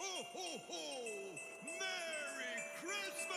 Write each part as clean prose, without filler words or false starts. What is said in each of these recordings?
Ho, ho, ho! Merry Christmas!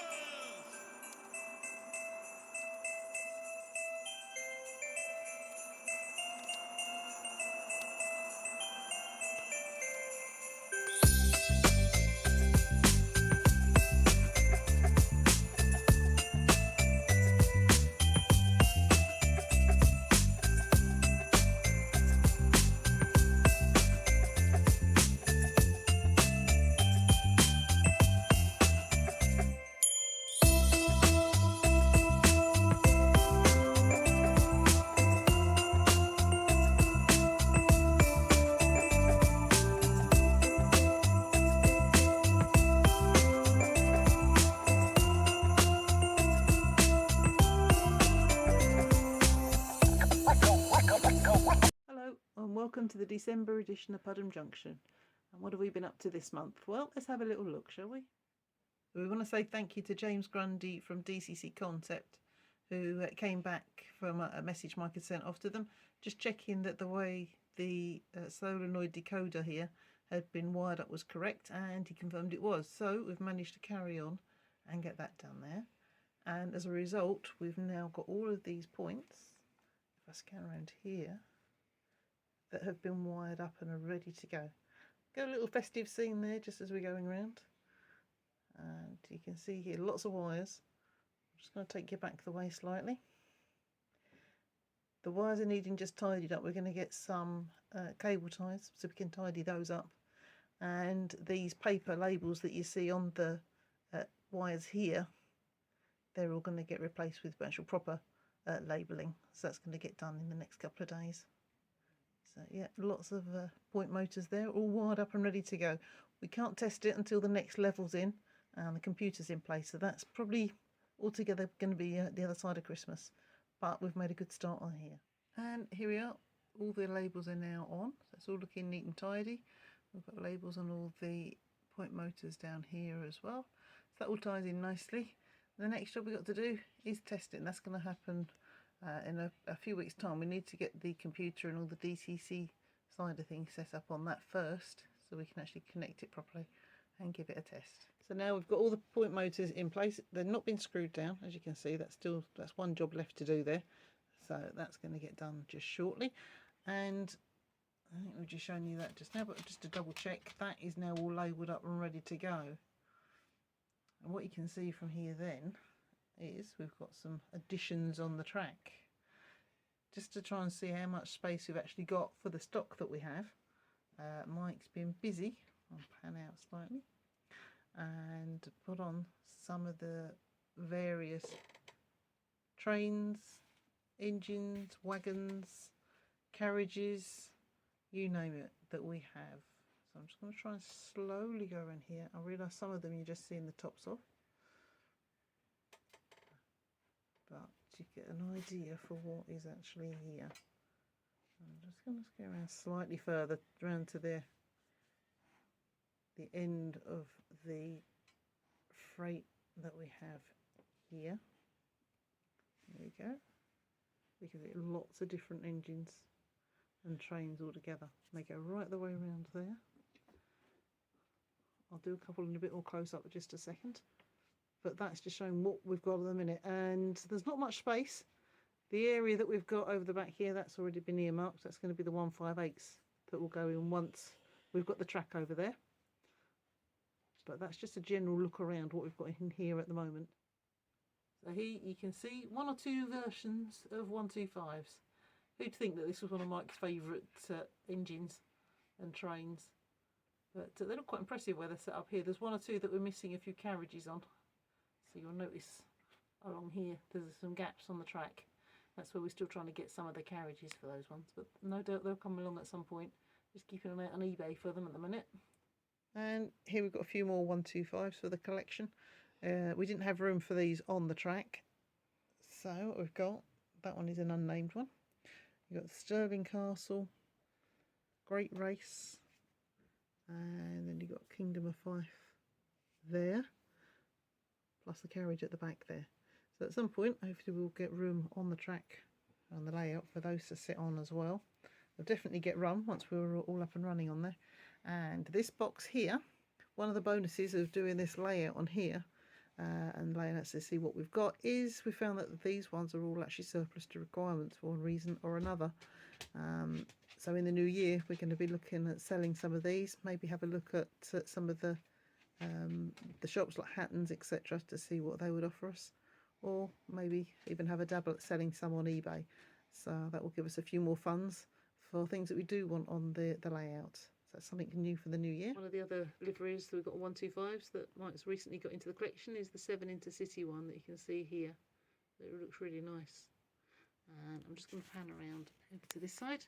Hello and welcome to the December edition of Pudham Junction. And what have we been up to this month? Well, let's have a little look, shall we? We want to say thank you to James Grundy from DCC Concept, who came back from a message Mike had sent off to them, just checking that the way the solenoid decoder here had been wired up was correct, and he confirmed it was. So we've managed to carry on and get that done there. And as a result, we've now got all of these points, if I scan around here, that have been wired up and are ready to go. Got a little festive scene there just as we're going around. And you can see here lots of wires. I'm just going to take you back the way slightly. The wires are needing just tidied up. We're going to get some cable ties so we can tidy those up. And these paper labels that you see on the wires here, they're all going to get replaced with actual proper labelling. So that's going to get done in the next couple of days. So yeah, lots of point motors there, all wired up and ready to go. We can't test it until the next level's in and the computer's in place. So that's probably altogether going to be the other side of Christmas. But we've made a good start on here. And here we are. All the labels are now on. So it's all looking neat and tidy. We've got labels on all the point motors down here as well. So that all ties in nicely. The next job we've got to do is test it, and that's going to happen in a few weeks' time. We need to get the computer and all the DCC side of things set up on that first, so we can actually connect it properly and give it a test. So now we've got all the point motors in place. They've not been screwed down, as you can see. That's one job left to do there. So that's going to get done just shortly. And I think we've just shown you that just now, but just to double check, that is now all labelled up and ready to go. And what you can see from here then is we've got some additions on the track just to try and see how much space we've actually got for the stock that we have. Mike's been busy. I'll pan out slightly and put on some of the various trains, engines, wagons, carriages, you name it, that we have. So I'm just going to try and slowly go around here. I realise some of them you're just seeing the tops of, but you get an idea for what is actually here. I'm just going to go around slightly further, around to the end of the freight that we have here. There we go. We can get lots of different engines and trains all together. They go right the way around there. I'll do a couple in a bit more close up in just a second. But that's just showing what we've got at the minute. And there's not much space. The area that we've got over the back here, that's already been earmarked. That's going to be the 158s that will go in once we've got the track over there. But that's just a general look around what we've got in here at the moment. So here you can see one or two versions of 125s. Who'd think that this was one of Mike's favourite engines and trains? But they look quite impressive where they're set up here. There's one or two that we're missing a few carriages on. So you'll notice along here there's some gaps on the track. That's where we're still trying to get some of the carriages for those ones. But no doubt they'll come along at some point. Just keeping an eye on eBay for them at the minute. And here we've got a few more 125s for the collection. We didn't have room for these on the track. So what we've got, that one is an unnamed one. You've got the Stirling Castle, Great Race, and then you've got Kingdom of Fife there, plus the carriage at the back there. So at some point, hopefully we'll get room on the track, on the layout, for those to sit on as well. They'll definitely get run once we're all up and running on there. And this box here one of the bonuses of doing this layout on here and laying out to see what we've got is we found that these ones are all actually surplus to requirements for one reason or another. So in the new year we're going to be looking at selling some of these, maybe have a look at some of the shops like Hatton's, etc., to see what they would offer us, or maybe even have a dabble at selling some on eBay. So that will give us a few more funds for things that we do want on the layout. So that's something new for the new year. One of the other liveries that we've got 125s that Mike's recently got into the collection is the 7 Intercity one that you can see here. It looks really nice. And I'm just going to pan around over to this side.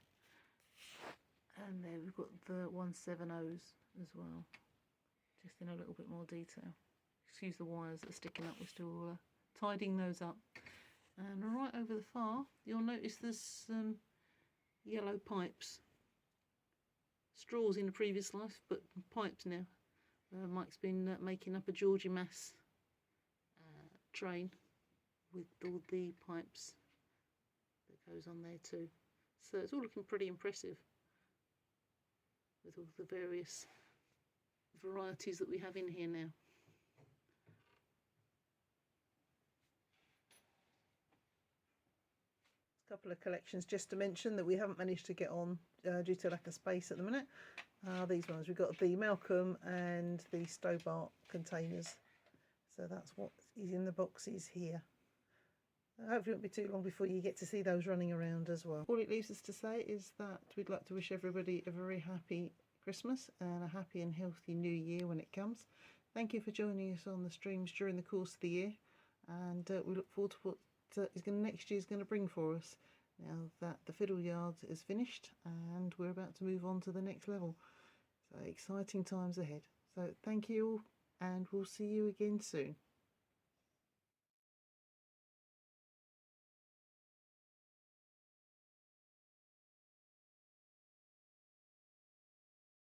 And there we've got the 170s as well, just in a little bit more detail. Excuse the wires that are sticking up, we're still tidying those up. And right over the far, you'll notice there's some yellow pipes. Straws in a previous life, but pipes now. Mike's been making up a Georgie Mass train with all the pipes that goes on there too. So it's all looking pretty impressive with all the various varieties that we have in here now. A couple of collections just to mention that we haven't managed to get on due to lack of space at the minute. These ones, we've got the Malcolm and the Stobart containers. So that's what is in the boxes here. Hopefully it won't be too long before you get to see those running around as well. All it leaves us to say is that we'd like to wish everybody a very happy Christmas and a happy and healthy new year when it comes. Thank you for joining us on the streams during the course of the year, and we look forward to what next year is going to bring for us now that the fiddle yard is finished and we're about to move on to the next level. So exciting times ahead. So thank you all, and we'll see you again soon.